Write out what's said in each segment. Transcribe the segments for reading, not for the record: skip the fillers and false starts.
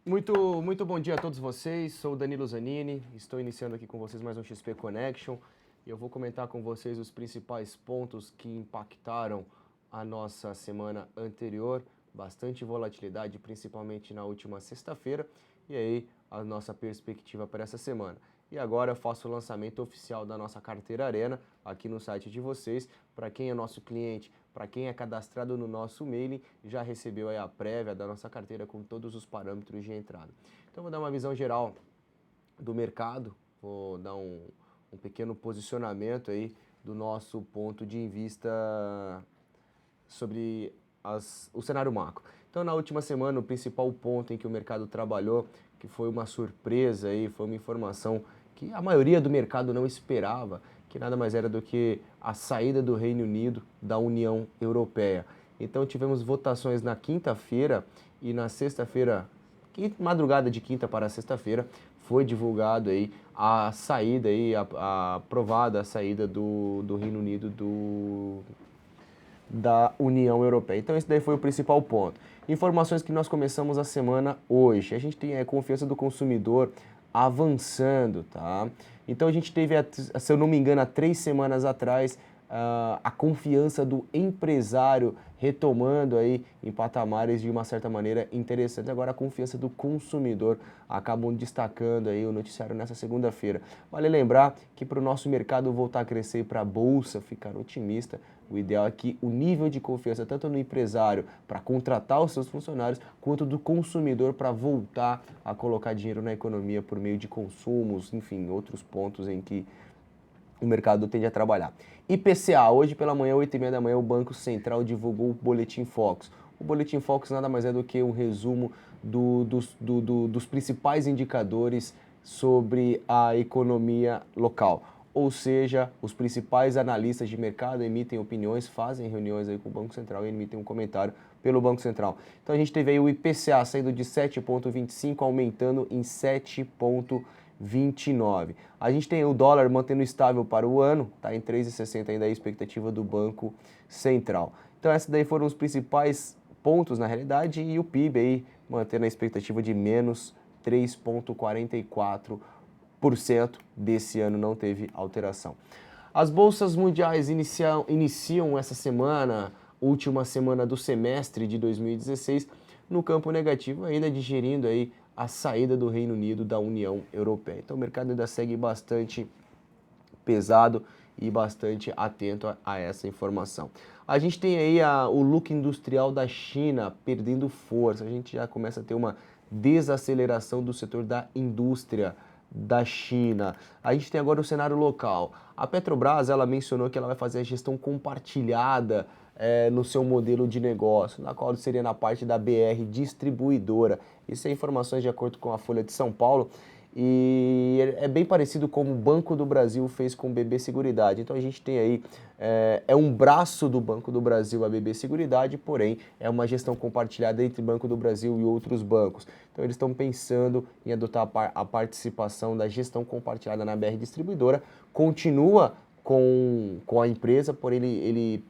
Muito bom dia a todos vocês. Sou o Danilo Zanini, estou iniciando aqui com vocês mais um XP Connection e eu vou comentar com vocês os principais pontos que impactaram a nossa semana anterior. Bastante volatilidade, principalmente na última sexta-feira, e aí a nossa perspectiva para essa semana. E agora eu faço o lançamento oficial da nossa carteira Arena aqui no site de vocês. Para quem é nosso cliente, para quem é cadastrado no nosso mailing, já recebeu aí a prévia da nossa carteira com todos os parâmetros de entrada. Então vou dar uma visão geral do mercado, vou dar um pequeno posicionamento aí do nosso ponto de vista sobre o cenário macro. Então, na última semana, o principal ponto em que o mercado trabalhou, que foi uma surpresa aí, foi uma informação que a maioria do mercado não esperava, que nada mais era do que a saída do Reino Unido da União Europeia. Então, tivemos votações na quinta-feira e na sexta-feira, madrugada de quinta para sexta-feira, foi divulgado aí a saída aí, a aprovada a saída do Reino Unido da União Europeia. Então esse daí foi o principal ponto. Informações que nós começamos a semana hoje. A gente tem a confiança do consumidor avançando, tá? Então a gente teve, se eu não me engano, há 3 semanas atrás, a confiança do empresário retomando aí em patamares de uma certa maneira interessante. Agora a confiança do consumidor acabam destacando aí o noticiário nessa segunda-feira. Vale lembrar que para o nosso mercado voltar a crescer e para a bolsa ficar otimista, o ideal é que o nível de confiança tanto no empresário para contratar os seus funcionários, quanto do consumidor para voltar a colocar dinheiro na economia por meio de consumos, enfim, outros pontos em que o mercado tende a trabalhar. IPCA, hoje pela manhã, 8h30 da manhã, o Banco Central divulgou o Boletim Focus. O Boletim Focus nada mais é do que um resumo dos principais indicadores sobre a economia local. Ou seja, os principais analistas de mercado emitem opiniões, fazem reuniões aí com o Banco Central e emitem um comentário pelo Banco Central. Então a gente teve aí o IPCA saindo de 7,25 aumentando em 7,29. A gente tem o dólar mantendo estável para o ano, está em 3,60 ainda a expectativa do Banco Central. Então esses daí foram os principais pontos na realidade e o PIB aí mantendo a expectativa de menos 3,44%. Desse ano não teve alteração. As bolsas mundiais iniciam essa semana, última semana do semestre de 2016, no campo negativo, ainda digerindo aí a saída do Reino Unido da União Europeia. Então o mercado ainda segue bastante pesado e bastante atento a essa informação. A gente tem aí o lucro industrial da China perdendo força, a gente já começa a ter uma desaceleração do setor da indústria da China. A gente tem agora o cenário local. A Petrobras, ela mencionou que ela vai fazer a gestão compartilhada no seu modelo de negócio, na qual seria na parte da BR distribuidora. Isso é informações de acordo com a Folha de São Paulo. E é bem parecido como o Banco do Brasil fez com o BB Seguridade. Então a gente tem aí, um braço do Banco do Brasil, a BB Seguridade, porém é uma gestão compartilhada entre Banco do Brasil e outros bancos. Então eles estão pensando em adotar a participação da gestão compartilhada na BR Distribuidora. Continua com a empresa, porém ele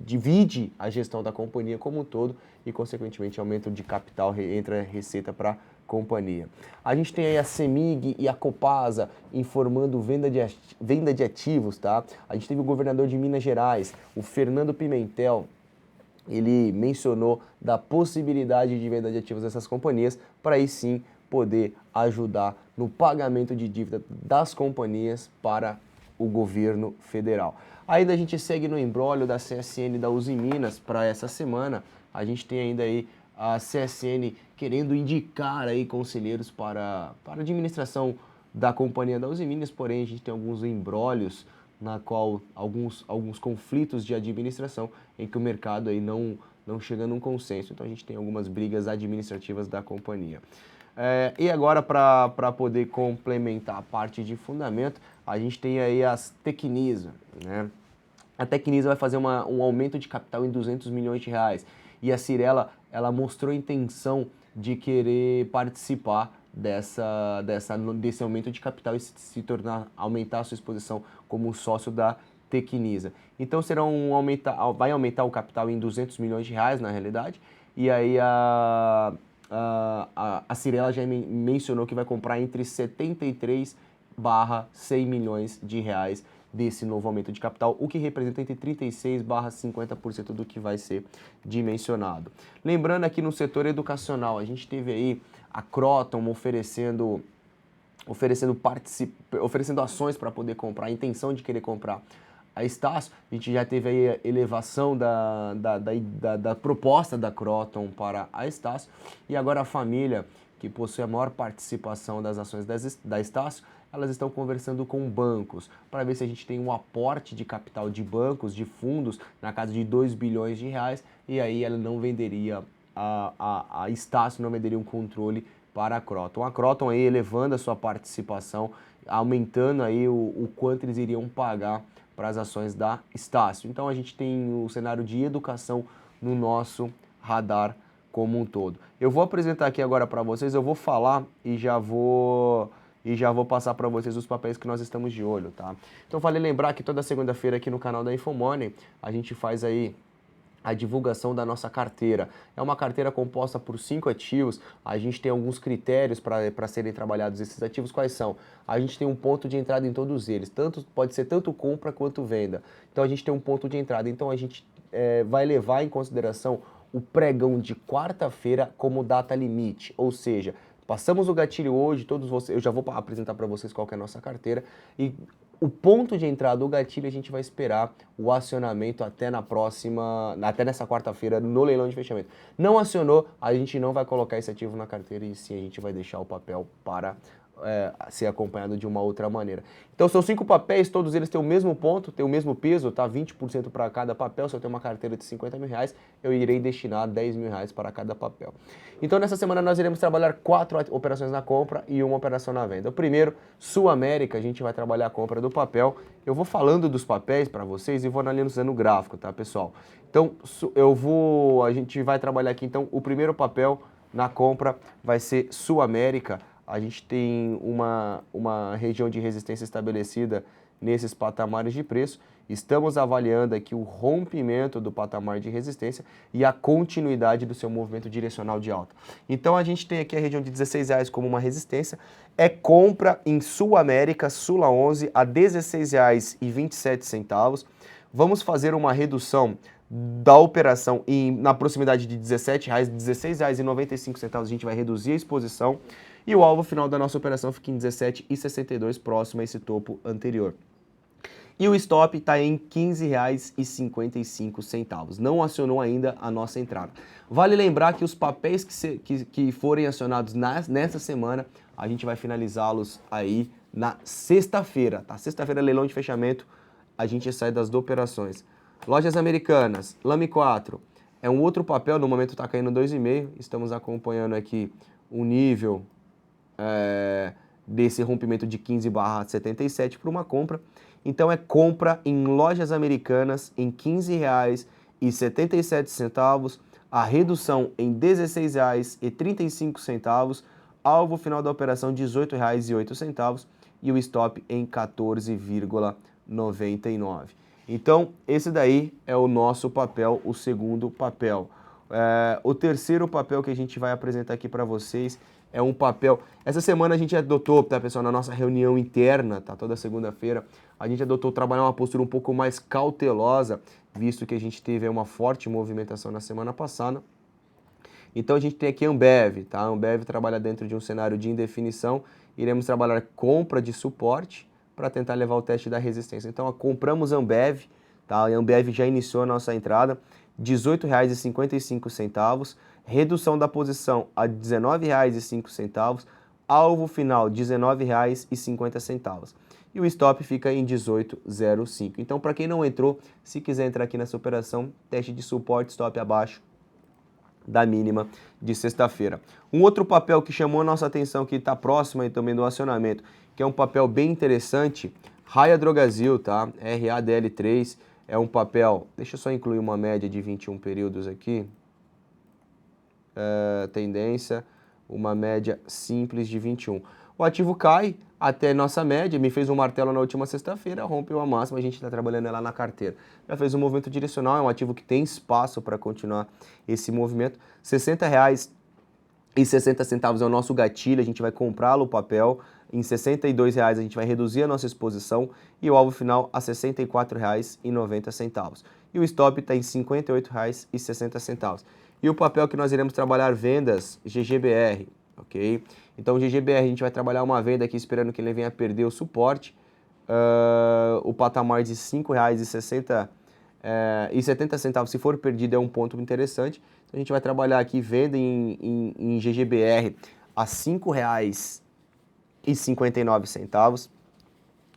divide a gestão da companhia como um todo e, consequentemente, aumento de capital, entra receita para a companhia. A gente tem aí a CEMIG e a Copasa informando venda de ativos, tá? A gente teve o governador de Minas Gerais, o Fernando Pimentel, ele mencionou da possibilidade de venda de ativos dessas companhias para aí sim poder ajudar no pagamento de dívida das companhias para o governo federal. Ainda a gente segue no imbróglio da CSN da Uzi Minas para essa semana. A gente tem ainda aí a CSN querendo indicar aí conselheiros para a administração da companhia da Uzi Minas, porém a gente tem alguns imbróglios na qual alguns conflitos de administração em que o mercado aí não chega num consenso. Então a gente tem algumas brigas administrativas da companhia. E agora, para poder complementar a parte de fundamento, a gente tem aí as Tecnisa, né? A Tecnisa vai fazer um aumento de capital em 200 milhões de reais. E a Cyrela, ela mostrou intenção de querer participar desse aumento de capital e aumentar a sua exposição como sócio da Tecnisa. Então vai aumentar o capital em 200 milhões de reais na realidade, e aí a Cyrela já mencionou que vai comprar entre 73 barra 100 milhões de reais desse novo aumento de capital, o que representa entre 36 barra 50% do que vai ser dimensionado. Lembrando aqui no setor educacional, a gente teve aí a Kroton oferecendo ações para poder comprar, a intenção de querer comprar a Estácio. A gente já teve aí a elevação da proposta da Kroton para a Estácio, e agora a família, que possui a maior participação das ações da Estácio, elas estão conversando com bancos para ver se a gente tem um aporte de capital de bancos, de fundos, na casa de 2 bilhões de reais, e aí ela não venderia, a Estácio não venderia um controle para a Kroton. A Kroton aí elevando a sua participação, aumentando aí o quanto eles iriam pagar para as ações da Estácio. Então a gente tem o cenário de educação no nosso radar como um todo. Eu vou apresentar aqui agora para vocês, eu vou falar e já vou passar para vocês os papéis que nós estamos de olho, tá? Então vale lembrar que toda segunda-feira aqui no canal da InfoMoney a gente faz aí a divulgação da nossa carteira. É uma carteira composta por 5 ativos, a gente tem alguns critérios para serem trabalhados esses ativos. Quais são? A gente tem um ponto de entrada em todos eles, pode ser tanto compra quanto venda. Então a gente tem um ponto de entrada, então a gente vai levar em consideração o pregão de quarta-feira como data limite, ou seja, passamos o gatilho hoje, todos vocês, eu já vou apresentar para vocês qual que é a nossa carteira, e o ponto de entrada do gatilho a gente vai esperar o acionamento até nessa quarta-feira no leilão de fechamento. Não acionou, a gente não vai colocar esse ativo na carteira, e sim a gente vai deixar o papel para ser acompanhado de uma outra maneira. Então são 5 papéis, todos eles têm o mesmo ponto, têm o mesmo peso, tá? 20% para cada papel. Se eu tenho uma carteira de 50 mil reais, eu irei destinar 10 mil reais para cada papel. Então nessa semana nós iremos trabalhar 4 operações na compra e 1 operação na venda. O primeiro, Sul América, a gente vai trabalhar a compra do papel. Eu vou falando dos papéis para vocês e vou analisando o gráfico, tá, pessoal? Então a gente vai trabalhar aqui, então, o primeiro papel na compra vai ser Sul América. A gente tem uma região de resistência estabelecida nesses patamares de preço. Estamos avaliando aqui o rompimento do patamar de resistência e a continuidade do seu movimento direcional de alta. Então a gente tem aqui a região de R$16 como uma resistência. É compra em Sul América, Sula 11, a R$16,27. Vamos fazer uma redução da operação na proximidade de R$17, R$16,95 a gente vai reduzir a exposição, e o alvo final da nossa operação fica em R$17,62, próximo a esse topo anterior. E o stop está em R$15,55. Não acionou ainda a nossa entrada. Vale lembrar que os papéis que forem acionados nessa semana, a gente vai finalizá-los aí na sexta-feira, tá? Sexta-feira, leilão de fechamento, a gente sai das operações. Lojas Americanas, Lame 4, é um outro papel, no momento está caindo 2,5, estamos acompanhando aqui o nível desse rompimento de 15/77 para uma compra. Então é compra em Lojas Americanas em R$15,77, a redução em R$16,35, alvo final da operação R$18,08 e o stop em 14,99. Então, esse daí é o nosso papel, o segundo papel. O terceiro papel que a gente vai apresentar aqui para vocês é um papel... Essa semana a gente adotou, tá, pessoal, na nossa reunião interna, tá, toda segunda-feira, a gente adotou trabalhar uma postura um pouco mais cautelosa, visto que a gente teve uma forte movimentação na semana passada. Então a gente tem aqui a Ambev, tá? A Ambev trabalha dentro de um cenário de indefinição, iremos trabalhar compra de suporte para tentar levar o teste da resistência. Então compramos a Ambev, tá? A Ambev já iniciou a nossa entrada, R$18,55, redução da posição a R$19,05, alvo final R$19,50. E o stop fica em 18,05. Então, para quem não entrou, se quiser entrar aqui nessa operação, teste de suporte, stop abaixo da mínima de sexta-feira. Um outro papel que chamou a nossa atenção, que está próximo aí também do acionamento, que é um papel bem interessante, Raia Drogasil, tá? RADL3, é um papel, deixa eu só incluir uma média de 21 períodos aqui, tendência, uma média simples de 21. O ativo cai até nossa média, me fez um martelo na última sexta-feira, rompeu a máxima, a gente está trabalhando ela na carteira. Já fez um movimento direcional, é um ativo que tem espaço para continuar esse movimento. R$60 é o nosso gatilho, a gente vai comprá-lo o papel, em R$ 62,00 a gente vai reduzir a nossa exposição e o alvo final a R$ 64,90. E o stop está em R$ 58,60. E o papel que nós iremos trabalhar vendas, GGBR, ok? Então o GGBR a gente vai trabalhar uma venda aqui esperando que ele venha a perder o suporte, o patamar de R$ 5,70, se for perdido é um ponto interessante. Então a gente vai trabalhar aqui venda em GGBR a R$ 5,59.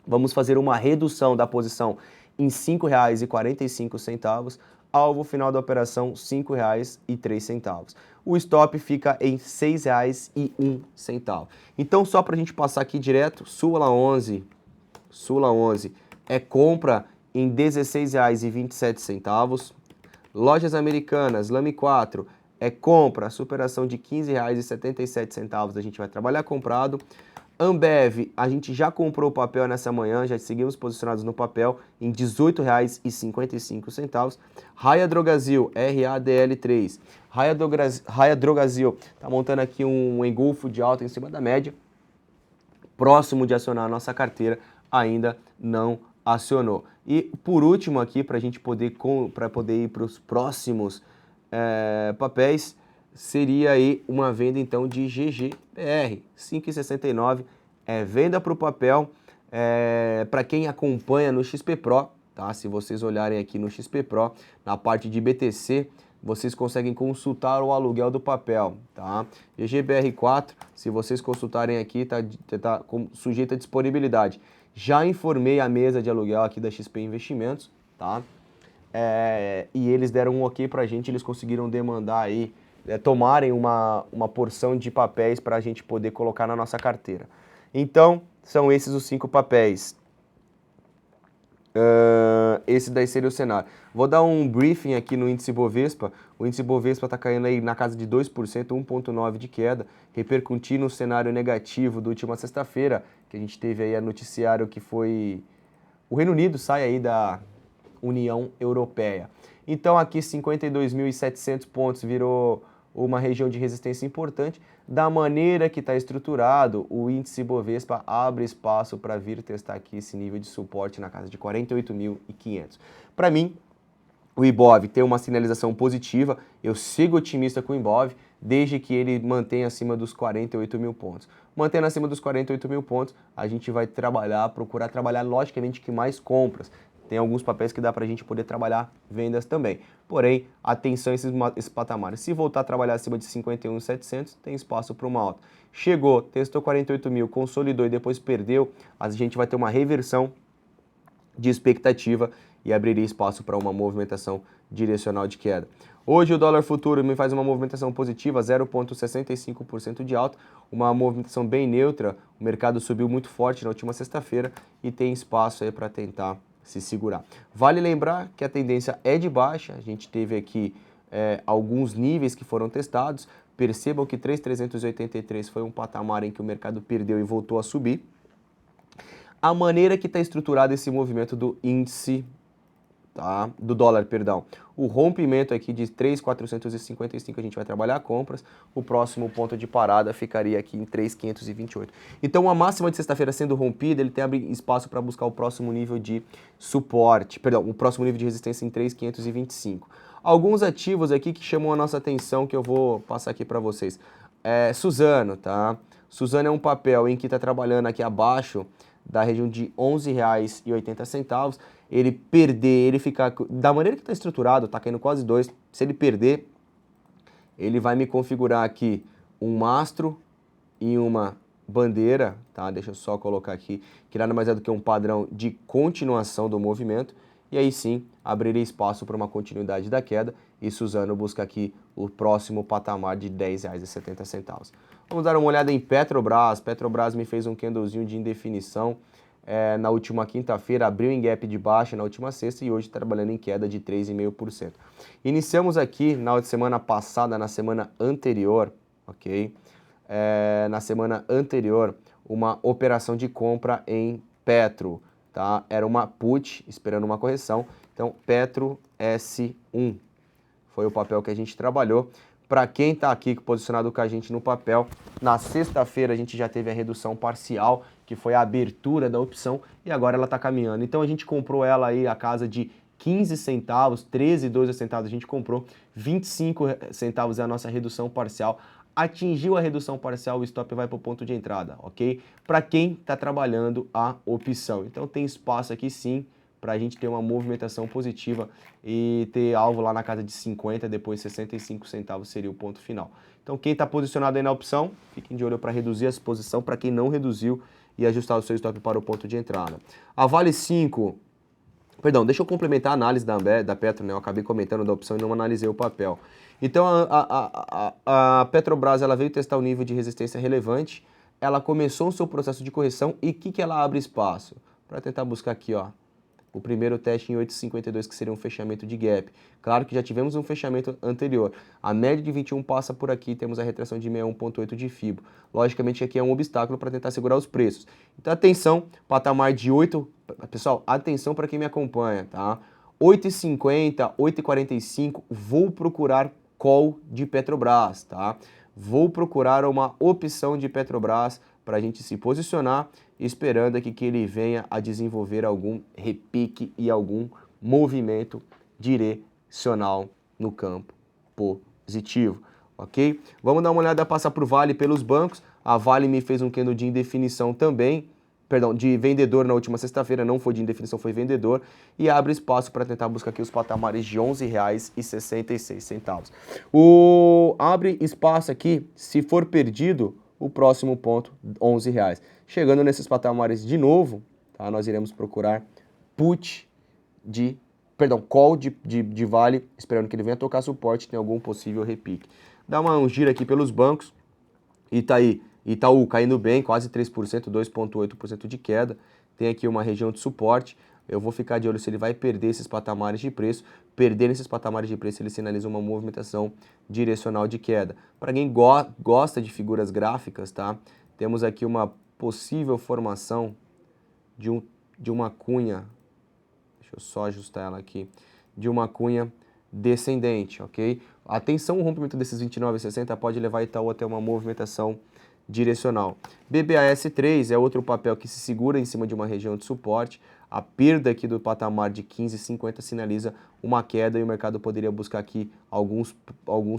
Vamos fazer uma redução da posição em R$ 5,45, alvo final da operação R$ 5,03. O stop fica em R$ 6,01. Então só para a gente passar aqui direto, Sula 11 é compra em R$ 16,27. Lojas Americanas, Lame 4, é compra, superação de R$ 15,77, a gente vai trabalhar comprado. Ambev, a gente já comprou o papel nessa manhã, já seguimos posicionados no papel em R$ 18,55. Raia Drogasil, RADL3. Raia Drogasil está montando aqui um engolfo de alta em cima da média, próximo de acionar a nossa carteira, ainda não acionou. E por último aqui, para a gente poder ir para os próximos papéis, seria aí uma venda então de GGBR, 5,69, venda para o papel, para quem acompanha no XP Pro, tá? Se vocês olharem aqui no XP Pro, na parte de BTC, vocês conseguem consultar o aluguel do papel, tá? GGBR4, se vocês consultarem aqui, tá sujeito a disponibilidade. Já informei a mesa de aluguel aqui da XP Investimentos, tá? E eles deram um ok pra gente, eles conseguiram demandar aí, tomarem uma porção de papéis para a gente poder colocar na nossa carteira. Então, são esses os 5 papéis. Esse daí seria o cenário. Vou dar um briefing aqui no índice Bovespa. O índice Bovespa está caindo aí na casa de 2%, 1,9% de queda, repercutindo o cenário negativo da última sexta-feira, que a gente teve aí a noticiário que foi... O Reino Unido sai aí da União Europeia. Então aqui 52.700 pontos virou uma região de resistência importante. Da maneira que está estruturado, o índice Bovespa abre espaço para vir testar aqui esse nível de suporte na casa de 48.500. Para mim, o Ibov tem uma sinalização positiva, eu sigo otimista com o Ibov, desde que ele mantenha acima dos 48 mil pontos. Mantendo acima dos 48 mil pontos, a gente vai procurar trabalhar, logicamente, que mais compras. Tem alguns papéis que dá para a gente poder trabalhar vendas também. Porém, atenção a esses patamares. Se voltar a trabalhar acima de 51.700, tem espaço para uma alta. Chegou, testou 48 mil, consolidou e depois perdeu, a gente vai ter uma reversão de expectativa e abriria espaço para uma movimentação direcional de queda. Hoje o dólar futuro me faz uma movimentação positiva, 0,65% de alta, uma movimentação bem neutra. O mercado subiu muito forte na última sexta-feira e tem espaço aí para tentar se segurar. Vale lembrar que a tendência é de baixa, a gente teve aqui alguns níveis que foram testados. Percebam que 3.383 foi um patamar em que o mercado perdeu e voltou a subir. A maneira que está estruturado esse movimento do índice, tá? Do dólar, perdão. O rompimento aqui de 3.455 a gente vai trabalhar compras, o próximo ponto de parada ficaria aqui em 3.528. Então a máxima de sexta-feira sendo rompida, ele tem espaço para buscar o próximo nível de suporte, perdão, o próximo nível de resistência em 3.525. Alguns ativos aqui que chamam a nossa atenção que eu vou passar aqui para vocês. Suzano, tá? Suzano é um papel em que está trabalhando aqui abaixo da região de R$ 11,80, ele perder, ele ficar, da maneira que está estruturado, está caindo quase 2, se ele perder, ele vai me configurar aqui um mastro e uma bandeira, tá? Deixa eu só colocar aqui, que nada mais é do que um padrão de continuação do movimento, e aí sim, abriria espaço para uma continuidade da queda, e Suzano busca aqui o próximo patamar de R$ 10,70. Vamos dar uma olhada em Petrobras. Petrobras me fez um candlezinho de indefinição na última quinta-feira, abriu em gap de baixa na última sexta e hoje trabalhando em queda de 3,5%. Iniciamos aqui na semana passada, na semana anterior, ok? Na semana anterior, uma operação de compra em Petro, tá? Era uma put, esperando uma correção. Então, Petro S1 foi o papel que a gente trabalhou. para quem está aqui posicionado com a gente no papel, na sexta-feira a gente já teve a redução parcial, que foi a abertura da opção, e agora ela está caminhando. Então a gente comprou ela aí a casa de 15 centavos, 13, 12 centavos a gente comprou, 25 centavos é a nossa redução parcial. Atingiu a redução parcial, o stop vai para o ponto de entrada, ok? Para quem está trabalhando a opção. Então tem espaço aqui sim, para a gente ter uma movimentação positiva e ter alvo lá na casa de 50, depois 65 centavos seria o ponto final. Então quem está posicionado aí na opção, fiquem de olho para reduzir a exposição, para quem não reduziu e ajustar o seu stop para o ponto de entrada. A Vale 5, perdão, deixa eu complementar a análise da Petro, né? Eu acabei comentando da opção e não analisei o papel. Então a Petrobras ela veio testar o nível de resistência relevante, ela começou o seu processo de correção e o que ela abre espaço? Para tentar buscar aqui, ó, o primeiro teste em 8,52, que seria um fechamento de gap. Claro que já tivemos um fechamento anterior. A média de 21 passa por aqui, temos a retração de 61,8 de FIBO. Logicamente aqui é um obstáculo para tentar segurar os preços. Então atenção, patamar de 8... Pessoal, atenção para quem me acompanha, tá? 8,50, 8,45, vou procurar call de Petrobras, tá? Vou procurar uma opção de Petrobras para a gente se posicionar, esperando aqui que ele venha a desenvolver algum repique e algum movimento direcional no campo positivo, ok? Vamos dar uma olhada, passar por Vale pelos bancos. A Vale me fez um candle de indefinição também, perdão, de vendedor na última sexta-feira, não foi de indefinição, foi vendedor, e abre espaço para tentar buscar aqui os patamares de R$ 11,66. Abre espaço aqui, se for perdido, o próximo ponto, R$ 11,00. Chegando nesses patamares de novo, tá, nós iremos procurar call de Vale, esperando que ele venha tocar suporte, tem algum possível repique. Dá um giro aqui pelos bancos, Itaú caindo bem, quase 3%, 2,8% de queda. Tem aqui uma região de suporte. Eu vou ficar de olho se ele vai perder esses patamares de preço. Perder esses patamares de preço, ele sinaliza uma movimentação direcional de queda. Para quem gosta de figuras gráficas, tá? Temos aqui uma possível formação de uma cunha. Deixa eu só ajustar ela aqui. De uma cunha descendente, ok? Atenção, o rompimento desses 29,60 pode levar Itaú até uma movimentação direcional. BBAS3 é outro papel que se segura em cima de uma região de suporte. A perda aqui do patamar de 15,50 sinaliza uma queda e o mercado poderia buscar aqui alguns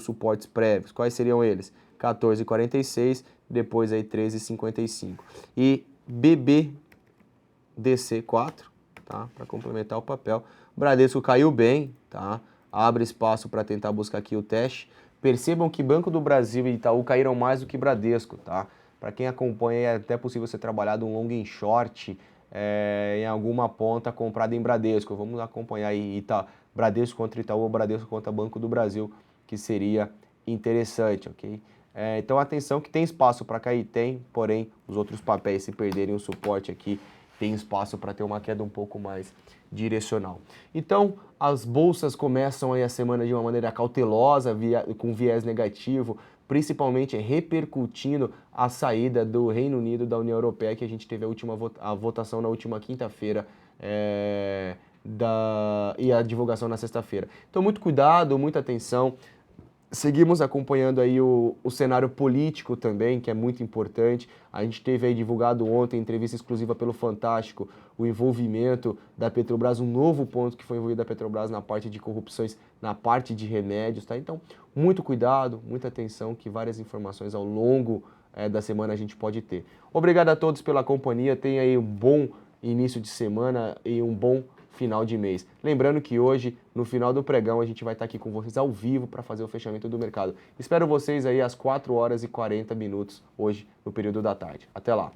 suportes prévios. Quais seriam eles? 14,46, depois aí 13,55. E BBDC4, tá? Para complementar o papel. Bradesco caiu bem, tá? Abre espaço para tentar buscar aqui o teste. Percebam que Banco do Brasil e Itaú caíram mais do que Bradesco, tá? Para quem acompanha, é até possível ser trabalhado um long em short em alguma ponta comprada em Bradesco. Vamos acompanhar aí Bradesco contra Itaú ou Bradesco contra Banco do Brasil, que seria interessante, ok? Então atenção que tem espaço para cair, tem, porém os outros papéis, se perderem o suporte aqui, tem espaço para ter uma queda um pouco mais direcional. Então, as bolsas começam aí a semana de uma maneira cautelosa, com viés negativo, principalmente repercutindo a saída do Reino Unido da União Europeia, que a gente teve a votação na última quinta-feira e a divulgação na sexta-feira. Então, muito cuidado, muita atenção. Seguimos acompanhando aí o cenário político também, que é muito importante. A gente teve aí divulgado ontem, entrevista exclusiva pelo Fantástico, o envolvimento da Petrobras, um novo ponto que foi envolvido da Petrobras na parte de corrupções, na parte de remédios, tá? Então, muito cuidado, muita atenção, que várias informações ao longo da semana a gente pode ter. Obrigado a todos pela companhia, tenha aí um bom início de semana e um bom final de mês. Lembrando que hoje, no final do pregão, a gente vai estar aqui com vocês ao vivo para fazer o fechamento do mercado. Espero vocês aí às 4h40 hoje, no período da tarde. Até lá!